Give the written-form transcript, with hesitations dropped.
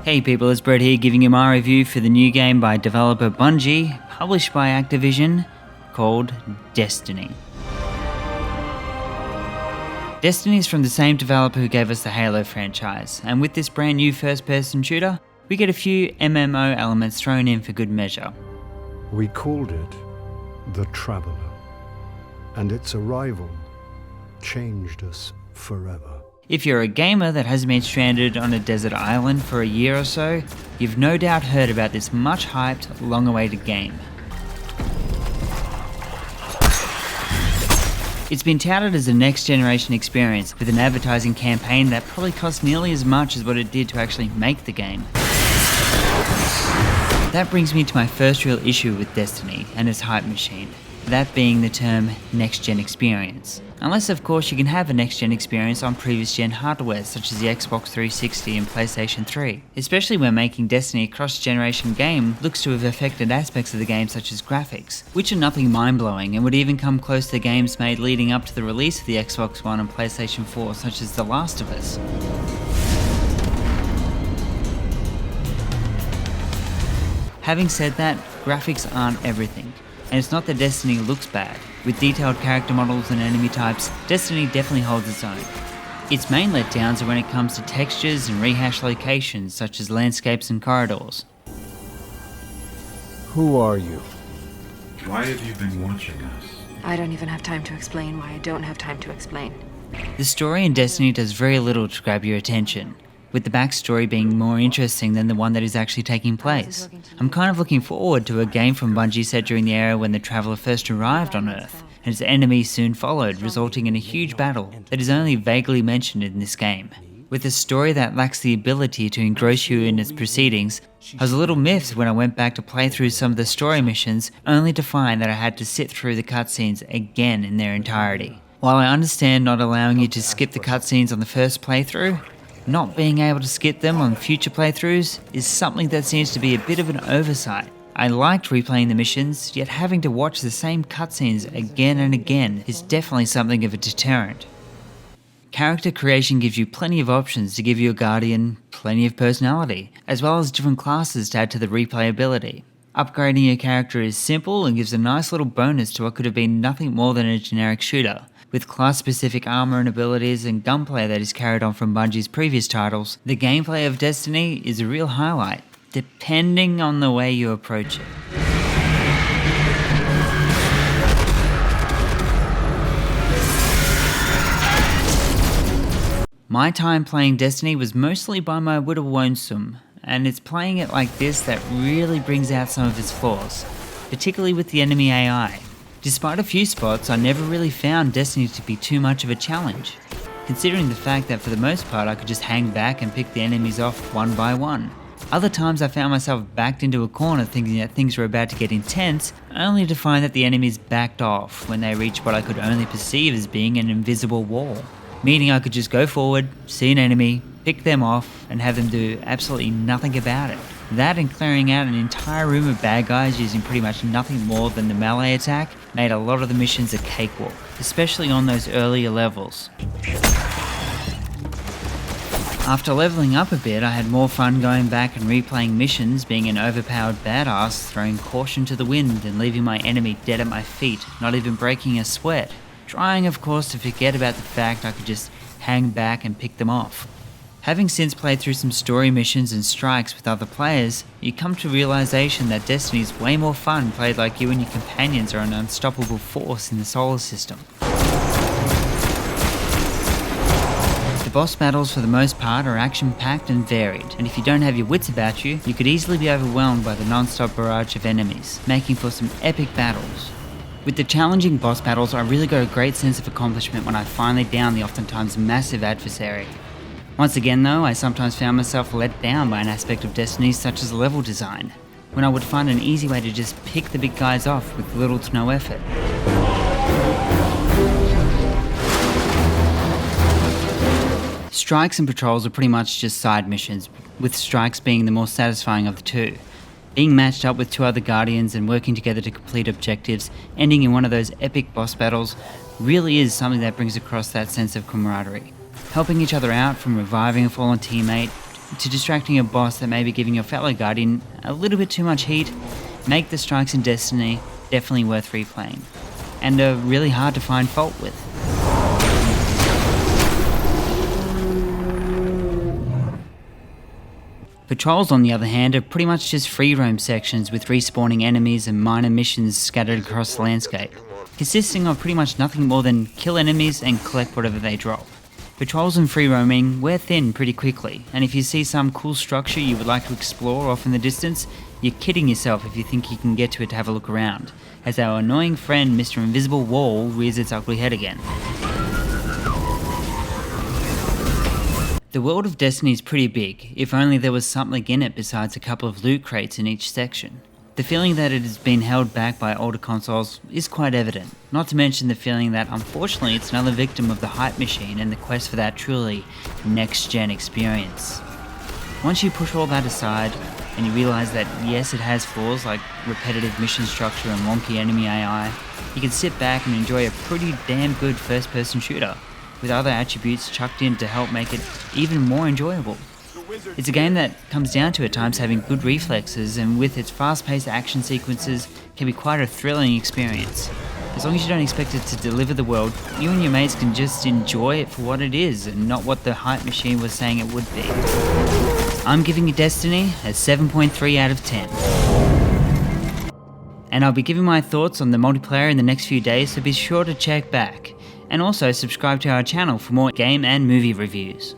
Hey people, it's Brett here giving you my review for the new game by developer Bungie, published by Activision, called Destiny. Destiny is from the same developer who gave us the Halo franchise, and with this brand new first-person shooter, we get a few MMO elements thrown in for good measure. We called it The Traveler, and its arrival changed us forever. If you're a gamer that hasn't been stranded on a desert island for a year or so, you've no doubt heard about this much hyped, long-awaited game. It's been touted as a next-generation experience with an advertising campaign that probably cost nearly as much as what it did to actually make the game. That brings me to my first real issue with Destiny and its hype machine, that being the term next-gen experience. Unless of course you can have a next-gen experience on previous-gen hardware such as the Xbox 360 and PlayStation 3, especially when making Destiny a cross-generation game looks to have affected aspects of the game such as graphics, which are nothing mind-blowing and would even come close to games made leading up to the release of the Xbox One and PlayStation 4 such as The Last of Us. Having said that, graphics aren't everything. And it's not that Destiny looks bad. With detailed character models and enemy types, Destiny definitely holds its own. Its main letdowns are when it comes to textures and rehashed locations such as landscapes and corridors. Who are you? Why have you been watching us? I don't even have time to explain why I don't have time to explain. The story in Destiny does very little to grab your attention, with the backstory being more interesting than the one that is actually taking place. I'm kind of looking forward to a game from Bungie set during the era when the Traveler first arrived on Earth, and its enemies soon followed, resulting in a huge battle that is only vaguely mentioned in this game. With a story that lacks the ability to engross you in its proceedings, I was a little miffed when I went back to play through some of the story missions, only to find that I had to sit through the cutscenes again in their entirety. While I understand not allowing you to skip the cutscenes on the first playthrough, not being able to skip them on future playthroughs is something that seems to be a bit of an oversight. I liked replaying the missions, yet having to watch the same cutscenes again and again is definitely something of a deterrent. Character creation gives you plenty of options to give your Guardian plenty of personality, as well as different classes to add to the replayability. Upgrading your character is simple and gives a nice little bonus to what could have been nothing more than a generic shooter. With class-specific armor and abilities and gunplay that is carried on from Bungie's previous titles, the gameplay of Destiny is a real highlight, depending on the way you approach it. My time playing Destiny was mostly by my widow lonesome, and it's playing it like this that really brings out some of its flaws, particularly with the enemy AI. Despite a few spots, I never really found Destiny to be too much of a challenge, considering the fact that for the most part I could just hang back and pick the enemies off one by one. Other times I found myself backed into a corner thinking that things were about to get intense, only to find that the enemies backed off when they reached what I could only perceive as being an invisible wall, meaning I could just go forward, see an enemy, pick them off, and have them do absolutely nothing about it. That and clearing out an entire room of bad guys using pretty much nothing more than the melee attack made a lot of the missions a cakewalk, especially on those earlier levels. After leveling up a bit, I had more fun going back and replaying missions, being an overpowered badass, throwing caution to the wind and leaving my enemy dead at my feet, not even breaking a sweat, trying of course to forget about the fact I could just hang back and pick them off. Having since played through some story missions and strikes with other players, you come to realization that Destiny is way more fun played like you and your companions are an unstoppable force in the solar system. The boss battles for the most part are action-packed and varied, and if you don't have your wits about you, you could easily be overwhelmed by the non-stop barrage of enemies, making for some epic battles. With the challenging boss battles, I really got a great sense of accomplishment when I finally downed the oftentimes massive adversary. Once again though, I sometimes found myself let down by an aspect of Destiny such as level design, when I would find an easy way to just pick the big guys off with little to no effort. Strikes and patrols are pretty much just side missions, with strikes being the more satisfying of the two. Being matched up with two other Guardians and working together to complete objectives, ending in one of those epic boss battles, really is something that brings across that sense of camaraderie. Helping each other out from reviving a fallen teammate, to distracting a boss that may be giving your fellow Guardian a little bit too much heat, make the strikes in Destiny definitely worth replaying, and are really hard to find fault with. Patrols, on the other hand, are pretty much just free roam sections with respawning enemies and minor missions scattered across the landscape, consisting of pretty much nothing more than kill enemies and collect whatever they drop. Patrols and free roaming wear thin pretty quickly, and if you see some cool structure you would like to explore off in the distance, you're kidding yourself if you think you can get to it to have a look around, as our annoying friend Mr. Invisible Wall rears its ugly head again. The world of Destiny is pretty big, if only there was something in it besides a couple of loot crates in each section. The feeling that it has been held back by older consoles is quite evident, not to mention the feeling that unfortunately it's another victim of the hype machine and the quest for that truly next-gen experience. Once you push all that aside, and you realise that yes, it has flaws like repetitive mission structure and wonky enemy AI, you can sit back and enjoy a pretty damn good first-person shooter, with other attributes chucked in to help make it even more enjoyable. It's a game that comes down to at times having good reflexes, and with its fast-paced action sequences can be quite a thrilling experience. As long as you don't expect it to deliver the world, you and your mates can just enjoy it for what it is and not what the hype machine was saying it would be. I'm giving Destiny a 7.3 out of 10. And I'll be giving my thoughts on the multiplayer in the next few days, so be sure to check back. And also subscribe to our channel for more game and movie reviews.